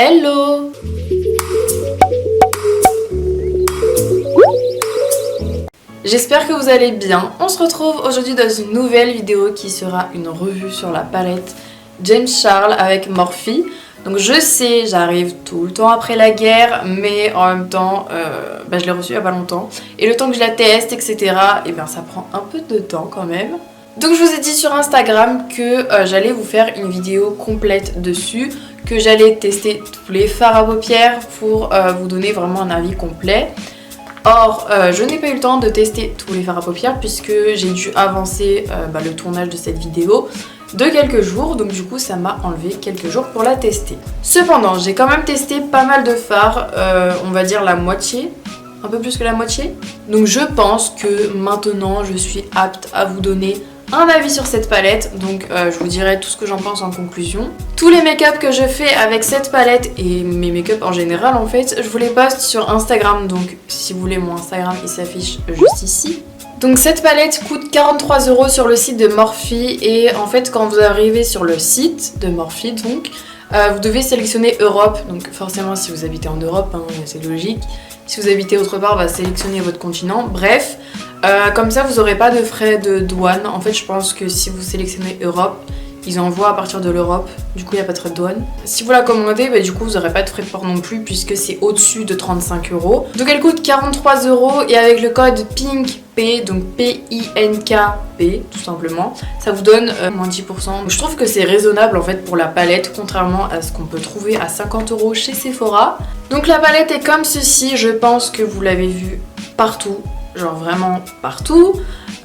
Hello! J'espère que vous allez bien. On se retrouve aujourd'hui dans une nouvelle vidéo qui sera une revue sur la palette James Charles avec Morphe. Donc je sais, j'arrive tout le temps après la guerre, mais en même temps, je l'ai reçue il n'y a pas longtemps. Et le temps que je la teste, etc., et bien ça prend un peu de temps quand même. Donc je vous ai dit sur Instagram que j'allais vous faire une vidéo complète dessus, que j'allais tester tous les fards à paupières pour vous donner vraiment un avis complet. Or, je n'ai pas eu le temps de tester tous les fards à paupières puisque j'ai dû avancer le tournage de cette vidéo de quelques jours, donc du coup ça m'a enlevé quelques jours pour la tester. Cependant, j'ai quand même testé pas mal de fards, on va dire la moitié, un peu plus que la moitié. Donc je pense que maintenant je suis apte à vous donner un avis sur cette palette, donc je vous dirai tout ce que j'en pense en conclusion. Tous les make-up que je fais avec cette palette et mes make-up en général en fait, je vous les poste sur Instagram, donc si vous voulez mon Instagram il s'affiche juste ici. Donc cette palette coûte 43 € sur le site de Morphe et en fait quand vous arrivez sur le site de Morphe donc vous devez sélectionner Europe, donc forcément si vous habitez en Europe, hein, c'est logique. Si vous habitez autre part, sélectionnez votre continent. Bref, comme ça vous n'aurez pas de frais de douane. En fait je pense que si vous sélectionnez Europe, ils envoient à partir de l'Europe, du coup il n'y a pas de frais de douane. Si vous la commandez, du coup vous n'aurez pas de frais de port non plus puisque c'est au-dessus de 35 €. Donc elle coûte 43 € et avec le code PINKP, donc P-I-N-K-P tout simplement, ça vous donne moins 10%. Donc, je trouve que c'est raisonnable en fait pour la palette, contrairement à ce qu'on peut trouver à 50 € chez Sephora. Donc la palette est comme ceci, je pense que vous l'avez vu partout, genre vraiment partout.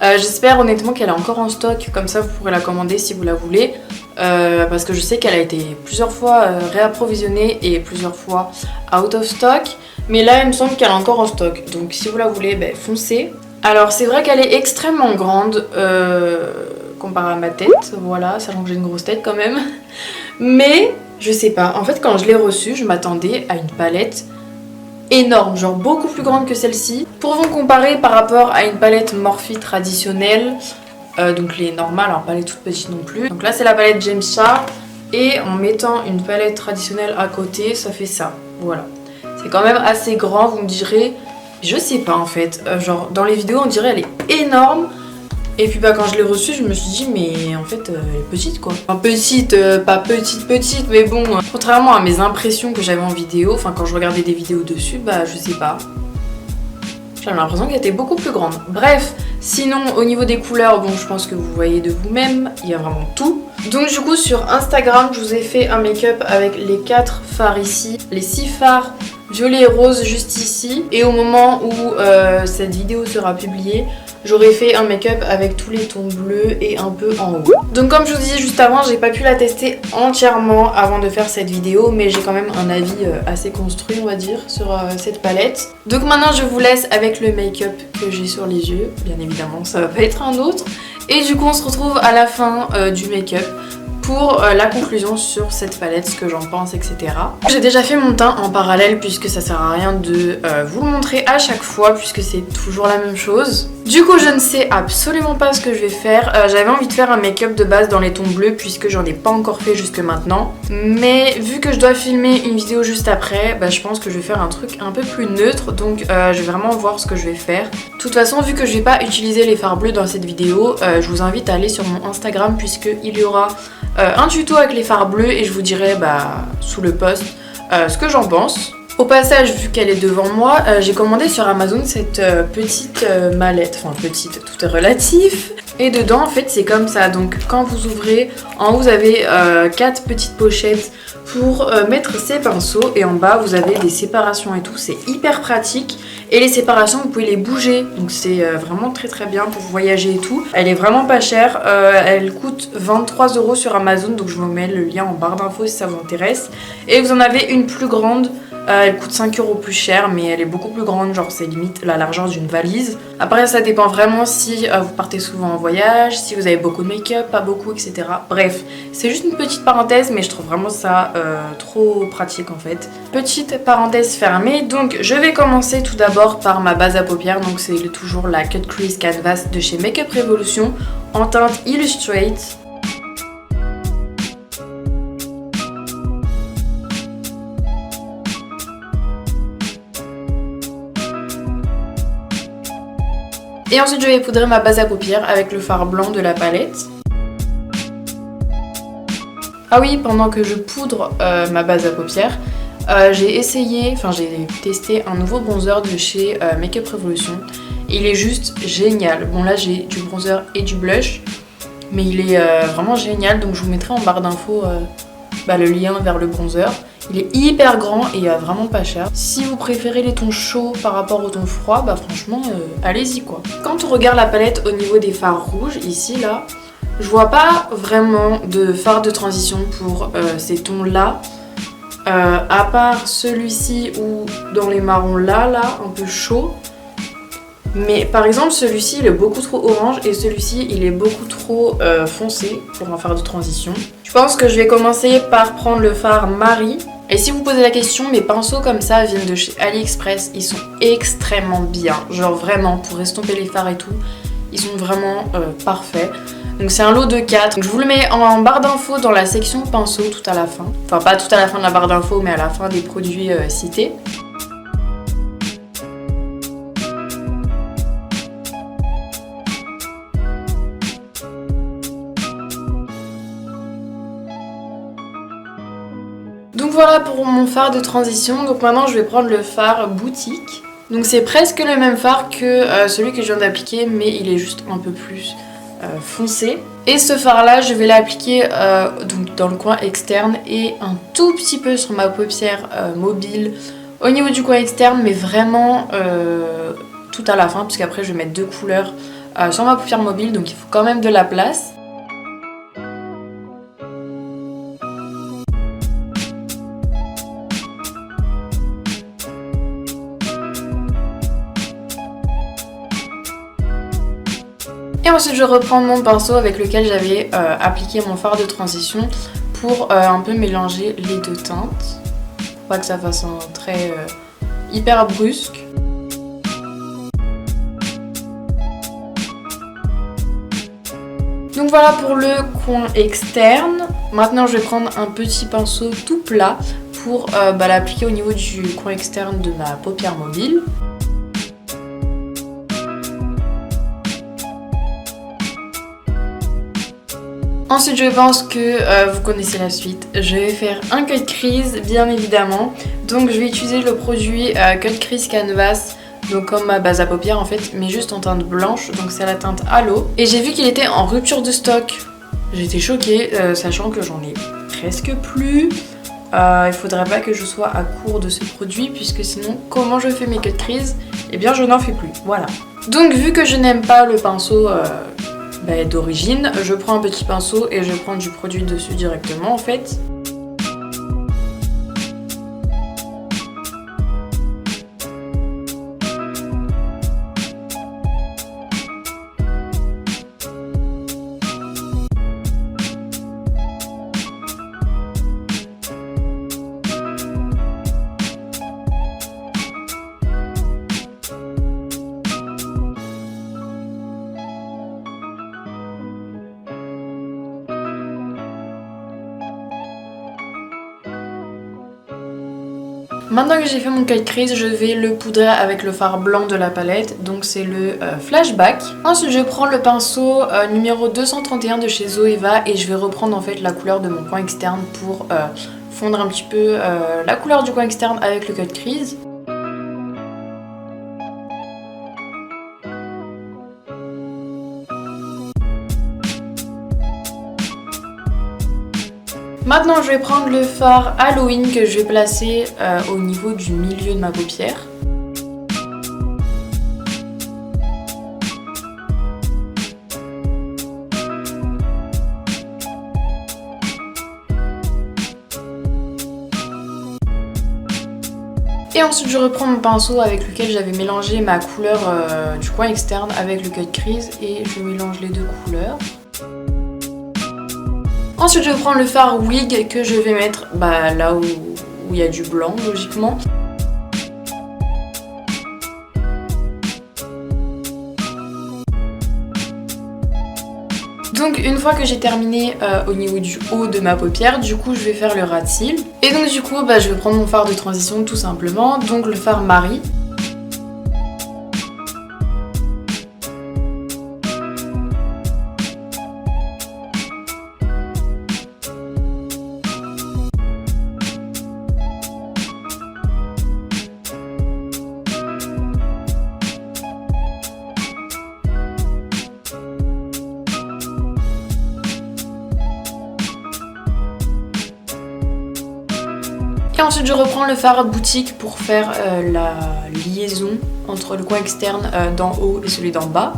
J'espère honnêtement qu'elle est encore en stock, comme ça vous pourrez la commander si vous la voulez, parce que je sais qu'elle a été plusieurs fois réapprovisionnée et plusieurs fois out of stock, mais là il me semble qu'elle est encore en stock, donc si vous la voulez, foncez. Alors c'est vrai qu'elle est extrêmement grande comparée à ma tête, voilà, sachant que j'ai une grosse tête quand même, mais je sais pas, en fait quand je l'ai reçue, je m'attendais à une palette énorme, genre beaucoup plus grande que celle-ci. Pour vous comparer par rapport à une palette Morphe traditionnelle, donc les normales, alors pas les toutes petites non plus. Donc là c'est la palette James Charles et en mettant une palette traditionnelle à côté, ça fait ça, voilà. C'est quand même assez grand, vous me direz, je sais pas en fait, genre dans les vidéos on dirait elle est énorme. Et puis quand je l'ai reçue, je me suis dit mais en fait elle est petite quoi. Enfin petite, pas petite, mais bon, contrairement à mes impressions que j'avais en vidéo, enfin quand je regardais des vidéos dessus, je sais pas. J'avais l'impression qu'elle était beaucoup plus grande. Bref, sinon au niveau des couleurs, bon je pense que vous voyez de vous-même, il y a vraiment tout. Donc du coup sur Instagram, je vous ai fait un make-up avec les 4 fards ici, les 6 fards violet et rose juste ici. Et au moment où cette vidéo sera publiée, j'aurais fait un make-up avec tous les tons bleus et un peu en haut. Donc comme je vous disais juste avant, j'ai pas pu la tester entièrement avant de faire cette vidéo, mais j'ai quand même un avis assez construit on va dire sur cette palette. Donc maintenant je vous laisse avec le make-up que j'ai sur les yeux, bien évidemment ça va pas être un autre. Et du coup on se retrouve à la fin du make-up pour la conclusion sur cette palette, ce que j'en pense, etc. J'ai déjà fait mon teint en parallèle puisque ça sert à rien de vous le montrer à chaque fois puisque c'est toujours la même chose. Du coup je ne sais absolument pas ce que je vais faire. J'avais envie de faire un make-up de base dans les tons bleus puisque j'en ai pas encore fait jusque maintenant. Mais vu que je dois filmer une vidéo juste après, je pense que je vais faire un truc un peu plus neutre. Donc je vais vraiment voir ce que je vais faire. De toute façon vu que je vais pas utiliser les fards bleus dans cette vidéo, je vous invite à aller sur mon Instagram puisqu'il y aura un tuto avec les fards bleus et je vous dirai sous le post ce que j'en pense. Au passage, vu qu'elle est devant moi, j'ai commandé sur Amazon cette petite mallette, enfin petite, tout est relatif. Et dedans en fait c'est comme ça, donc quand vous ouvrez, en haut vous avez 4 petites pochettes pour mettre ses pinceaux et en bas vous avez des séparations et tout, c'est hyper pratique. Et les séparations vous pouvez les bouger, donc c'est vraiment très bien pour voyager et tout. Elle est vraiment pas chère, elle coûte 23 € sur Amazon, donc je vous mets le lien en barre d'infos si ça vous intéresse. Et vous en avez une plus grande. Elle coûte 5 € plus cher, mais elle est beaucoup plus grande, genre c'est limite la largeur d'une valise. Après ça dépend vraiment si vous partez souvent en voyage, si vous avez beaucoup de make-up, pas beaucoup, etc. Bref, c'est juste une petite parenthèse, mais je trouve vraiment ça trop pratique en fait. Petite parenthèse fermée, donc je vais commencer tout d'abord par ma base à paupières, donc c'est toujours la Cut Crease Canvas de chez Makeup Revolution en teinte Illustrate. Et ensuite je vais poudrer ma base à paupières avec le fard blanc de la palette. Ah oui, pendant que je poudre ma base à paupières, j'ai testé un nouveau bronzer de chez Makeup Revolution. Il est juste génial. Bon là j'ai du bronzer et du blush, mais il est vraiment génial. Donc je vous mettrai en barre d'infos le lien vers le bronzer. Il est hyper grand et vraiment pas cher. Si vous préférez les tons chauds par rapport aux tons froids, bah franchement allez-y quoi. Quand on regarde la palette au niveau des fards rouges, ici là, je vois pas vraiment de fard de transition pour ces tons là. À part celui-ci ou dans les marrons là, un peu chaud. Mais par exemple celui-ci il est beaucoup trop orange et celui-ci il est beaucoup trop foncé pour un fard de transition. Je pense que je vais commencer par prendre le fard Marie. Et si vous posez la question, mes pinceaux comme ça viennent de chez AliExpress, ils sont extrêmement bien. Genre vraiment pour estomper les fards et tout, ils sont vraiment parfaits. Donc c'est un lot de 4. Donc je vous le mets en barre d'infos dans la section pinceaux tout à la fin. Enfin pas tout à la fin de la barre d'infos mais à la fin des produits cités. Donc voilà pour mon fard de transition. Donc maintenant je vais prendre le fard boutique. Donc c'est presque le même fard que celui que je viens d'appliquer, mais il est juste un peu plus foncé. Et ce fard là je vais l'appliquer donc dans le coin externe et un tout petit peu sur ma paupière mobile au niveau du coin externe, mais vraiment tout à la fin, puisqu'après je vais mettre 2 couleurs sur ma paupière mobile, donc il faut quand même de la place. Et ensuite je reprends mon pinceau avec lequel j'avais appliqué mon fard de transition pour un peu mélanger les deux teintes. Pour pas que ça fasse un trait hyper brusque. Donc voilà pour le coin externe. Maintenant je vais prendre un petit pinceau tout plat pour l'appliquer au niveau du coin externe de ma paupière mobile. Ensuite je pense que vous connaissez la suite, je vais faire un cut crease bien évidemment. Donc je vais utiliser le produit Cut Crease Canvas, donc comme ma base à paupières en fait, mais juste en teinte blanche, donc c'est la teinte Halo. Et j'ai vu qu'il était en rupture de stock, j'étais choquée, sachant que j'en ai presque plus. Il faudrait pas que je sois à court de ce produit, puisque sinon comment je fais mes cut crease, eh bien je n'en fais plus, voilà. Donc vu que je n'aime pas le pinceau d'origine, je prends un petit pinceau et je prends du produit dessus directement en fait. Maintenant que j'ai fait mon cut crease, je vais le poudrer avec le fard blanc de la palette, donc c'est le Flashback. Ensuite je prends le pinceau numéro 231 de chez Zoeva et je vais reprendre en fait la couleur de mon coin externe pour fondre un petit peu la couleur du coin externe avec le cut crease. Maintenant je vais prendre le fard Halloween que je vais placer au niveau du milieu de ma paupière. Et ensuite je reprends mon pinceau avec lequel j'avais mélangé ma couleur du coin externe avec le cut crease et je mélange les deux couleurs. Ensuite je prends le fard Wig que je vais mettre là où il y a du blanc logiquement. Donc une fois que j'ai terminé au niveau du haut de ma paupière, du coup je vais faire le ras de cils. Et donc du coup je vais prendre mon fard de transition tout simplement, donc le fard Marie. Et ensuite je reprends le fard boutique pour faire la liaison entre le coin externe d'en haut et celui d'en bas.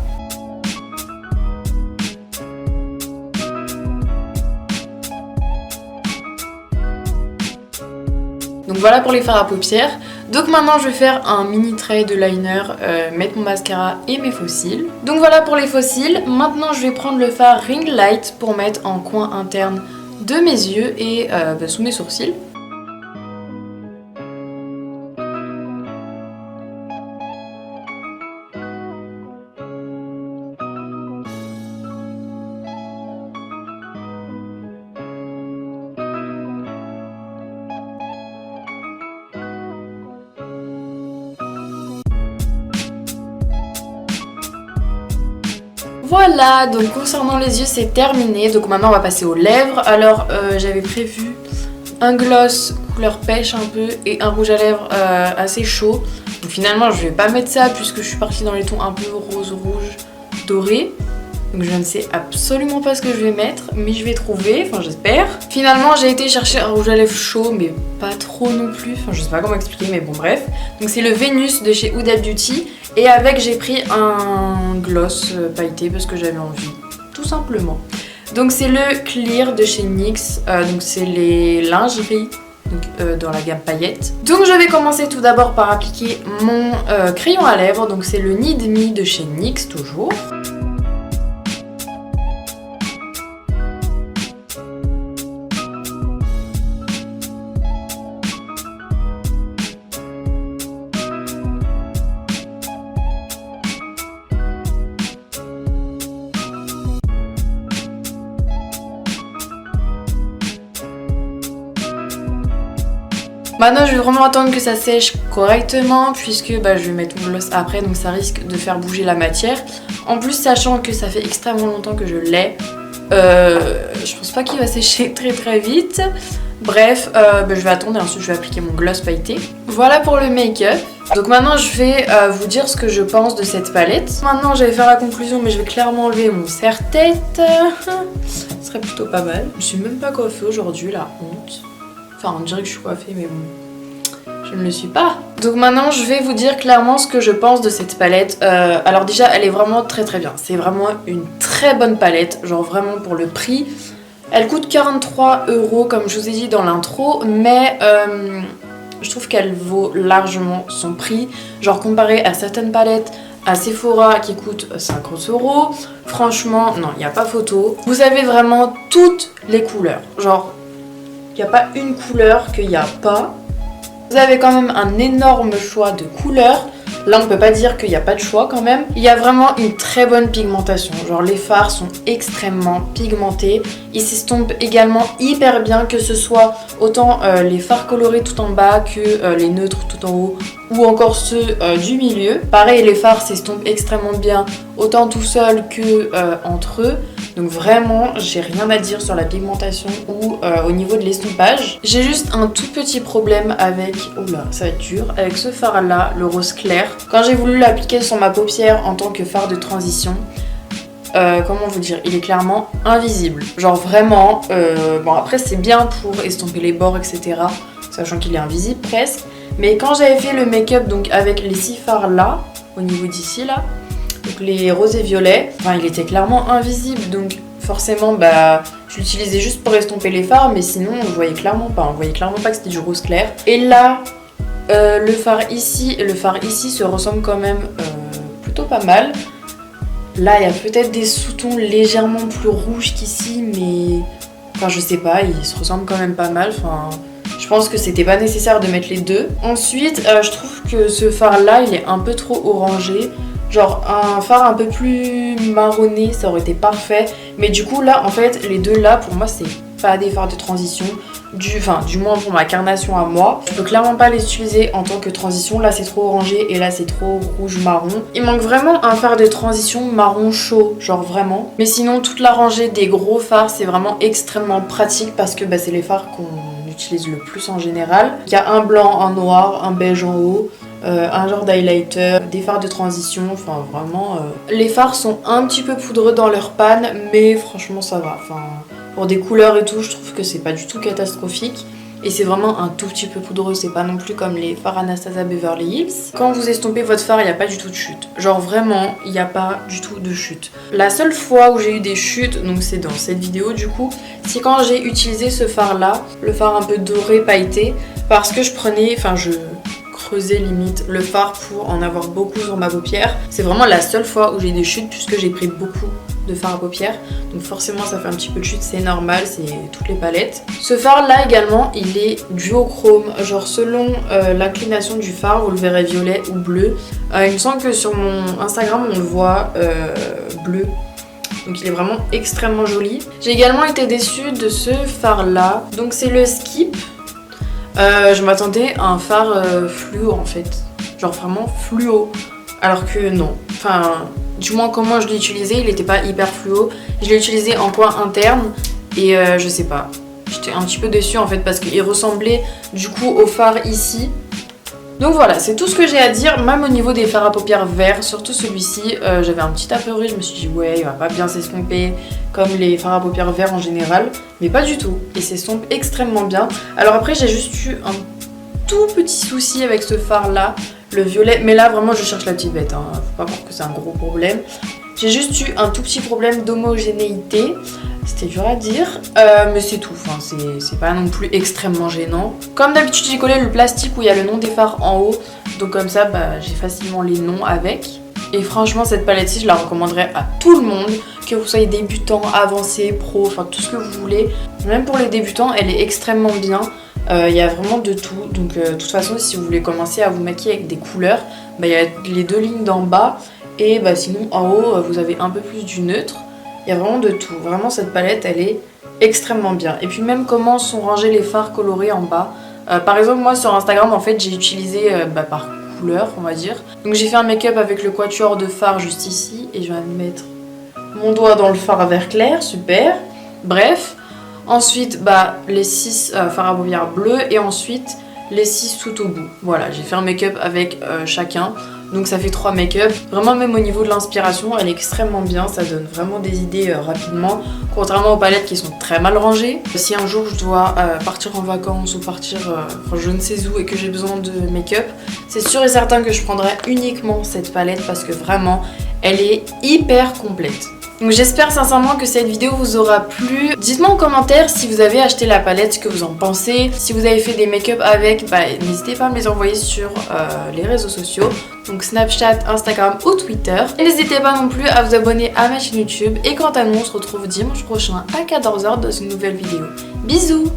Donc voilà pour les fards à paupières. Donc maintenant je vais faire un mini trait de liner, mettre mon mascara et mes faux cils. Donc voilà pour les faux cils. Maintenant je vais prendre le fard Ring Light pour mettre en coin interne de mes yeux et sous mes sourcils. Voilà, donc concernant les yeux c'est terminé, donc maintenant on va passer aux lèvres. Alors j'avais prévu un gloss couleur pêche un peu et un rouge à lèvres assez chaud. Donc finalement je vais pas mettre ça puisque je suis partie dans les tons un peu rose rouge doré. Donc je ne sais absolument pas ce que je vais mettre, mais je vais trouver, enfin j'espère. Finalement j'ai été chercher un rouge à lèvres chaud, mais pas trop non plus, enfin je sais pas comment expliquer, mais bon bref. Donc c'est le Vénus de chez Huda Beauty, et avec j'ai pris un gloss pailleté parce que j'avais envie, tout simplement. Donc c'est le Clear de chez NYX, donc c'est les lingeries. Donc, dans la gamme paillettes. Donc je vais commencer tout d'abord par appliquer mon crayon à lèvres, donc c'est le Need Me de chez NYX toujours. Maintenant je vais vraiment attendre que ça sèche correctement puisque je vais mettre mon gloss après, donc ça risque de faire bouger la matière. En plus sachant que ça fait extrêmement longtemps que je l'ai, je pense pas qu'il va sécher très vite. Bref, je vais attendre et ensuite je vais appliquer mon gloss pailleté. Voilà pour le make-up. Donc maintenant je vais vous dire ce que je pense de cette palette. Maintenant je vais faire la conclusion, mais je vais clairement enlever mon serre-tête. Ce serait plutôt pas mal. Je suis même pas coiffée aujourd'hui, la honte. Enfin, on dirait que je suis coiffée, mais bon, je ne le suis pas. Donc maintenant, je vais vous dire clairement ce que je pense de cette palette. Alors déjà, elle est vraiment très bien. C'est vraiment une très bonne palette, genre vraiment pour le prix. Elle coûte 43 € comme je vous ai dit dans l'intro, mais je trouve qu'elle vaut largement son prix. Genre comparé à certaines palettes à Sephora qui coûtent 50 €, franchement, non, il n'y a pas photo. Vous avez vraiment toutes les couleurs, genre... Il n'y a pas une couleur qu'il n'y a pas. Vous avez quand même un énorme choix de couleurs. Là, on ne peut pas dire qu'il n'y a pas de choix quand même. Il y a vraiment une très bonne pigmentation. Genre, les fards sont extrêmement pigmentés. Ils s'estompent également hyper bien, que ce soit autant les fards colorés tout en bas que les neutres tout en haut, ou encore ceux du milieu. Pareil, les fards s'estompent extrêmement bien, autant tout seul que entre eux. Donc vraiment, j'ai rien à dire sur la pigmentation ou au niveau de l'estompage. J'ai juste un tout petit problème avec, oula, ça va être dur, avec ce fard là, le rose clair. Quand j'ai voulu l'appliquer sur ma paupière en tant que fard de transition, comment vous dire, il est clairement invisible. Genre vraiment, bon après c'est bien pour estomper les bords, etc. Sachant qu'il est invisible presque. Mais quand j'avais fait le make-up donc avec les 6 fards là, au niveau d'ici là, donc les roses et violets, enfin il était clairement invisible, donc forcément je l'utilisais juste pour estomper les fards, mais sinon on voyait clairement pas que c'était du rose clair. Et là le fard ici et le fard ici se ressemblent quand même plutôt pas mal. Là il y a peut-être des sous-tons légèrement plus rouges qu'ici, mais enfin je sais pas, ils se ressemblent quand même pas mal, enfin... Je pense que c'était pas nécessaire de mettre les deux. Ensuite, je trouve que ce fard là il est un peu trop orangé. Genre un fard un peu plus marronné, ça aurait été parfait. Mais du coup là, en fait, les deux là, pour moi, c'est pas des fards de transition. Du moins pour ma carnation à moi. Je peux clairement pas les utiliser en tant que transition. Là, c'est trop orangé et là, c'est trop rouge-marron. Il manque vraiment un fard de transition marron chaud, genre vraiment. Mais sinon, toute la rangée des gros fards, c'est vraiment extrêmement pratique parce que c'est les fards qu'on utilise le plus en général. Il y a un blanc, un noir, un beige en haut. Un genre d'highlighter, des fards de transition, enfin vraiment... Les fards sont un petit peu poudreux dans leur panne, mais franchement ça va. Enfin, pour des couleurs et tout, je trouve que c'est pas du tout catastrophique. et c'est vraiment un tout petit peu poudreux, c'est pas non plus comme les fards Anastasia Beverly Hills. Quand vous estompez votre fard, il n'y a pas du tout de chute. Genre vraiment, il n'y a pas du tout de chute. La seule fois où j'ai eu des chutes, donc c'est dans cette vidéo du coup, c'est quand j'ai utilisé ce fard là, le fard un peu doré pailleté, parce que je creusais limite le fard pour en avoir beaucoup sur ma paupière. C'est vraiment la seule fois où j'ai eu des chutes puisque j'ai pris beaucoup de fard à paupières, donc forcément ça fait un petit peu de chute, c'est normal, c'est toutes les palettes. Ce fard là également, il est duochrome, genre selon l'inclination du fard, vous le verrez violet ou bleu. Il me semble que sur mon Instagram on le voit bleu, donc il est vraiment extrêmement joli. J'ai également été déçue de ce fard là, donc c'est le Skip. Je m'attendais à un fard fluo en fait, genre vraiment fluo, alors que non, enfin du moins comment je l'ai utilisé, il n'était pas hyper fluo. Je l'ai utilisé en coin interne et je sais pas, j'étais un petit peu déçue en fait parce qu'il ressemblait du coup au fard ici. Donc voilà, c'est tout ce que j'ai à dire, même au niveau des fards à paupières verts, surtout celui-ci, j'avais un petit a priori, je me suis dit ouais, il va pas bien s'estomper comme les fards à paupières verts en général, mais pas du tout, il s'estompe extrêmement bien. Alors après j'ai juste eu un tout petit souci avec ce fard là, le violet, mais là vraiment je cherche la petite bête, hein. Faut pas voir que c'est un gros problème. J'ai juste eu un tout petit problème d'homogénéité, c'était dur à dire, mais c'est tout, enfin, c'est pas non plus extrêmement gênant. Comme d'habitude j'ai collé le plastique où il y a le nom des fards en haut, donc comme ça bah, j'ai facilement les noms avec. Et franchement cette palette-ci je la recommanderais à tout le monde, que vous soyez débutant, avancé, pro, enfin tout ce que vous voulez. Même pour les débutants elle est extrêmement bien. Il y a vraiment de tout, donc de toute façon si vous voulez commencer à vous maquiller avec des couleurs, bah, il y a les deux lignes d'en bas et bah, sinon en haut vous avez un peu plus du neutre. Il y a vraiment de tout, vraiment cette palette elle est extrêmement bien. Et puis même comment sont rangés les fards colorés en bas. Par exemple moi sur Instagram en fait j'ai utilisé par couleur on va dire. Donc j'ai fait un make-up avec le quatuor de fards juste ici et je vais mettre mon doigt dans le fard à vert clair, super. Bref. Ensuite, les 6 fards à paupières bleus et ensuite les 6 tout au bout. Voilà, j'ai fait un make-up avec chacun, donc ça fait 3 make-up. Vraiment, même au niveau de l'inspiration, elle est extrêmement bien, ça donne vraiment des idées rapidement, contrairement aux palettes qui sont très mal rangées. Si un jour je dois partir en vacances ou partir je ne sais où et que j'ai besoin de make-up, c'est sûr et certain que je prendrai uniquement cette palette parce que vraiment, elle est hyper complète. Donc j'espère sincèrement que cette vidéo vous aura plu. Dites-moi en commentaire si vous avez acheté la palette, ce que vous en pensez. Si vous avez fait des make-up avec, n'hésitez pas à me les envoyer sur les réseaux sociaux. Donc Snapchat, Instagram ou Twitter. Et n'hésitez pas non plus à vous abonner à ma chaîne YouTube. Et quant à nous, on se retrouve dimanche prochain à 14h dans une nouvelle vidéo. Bisous!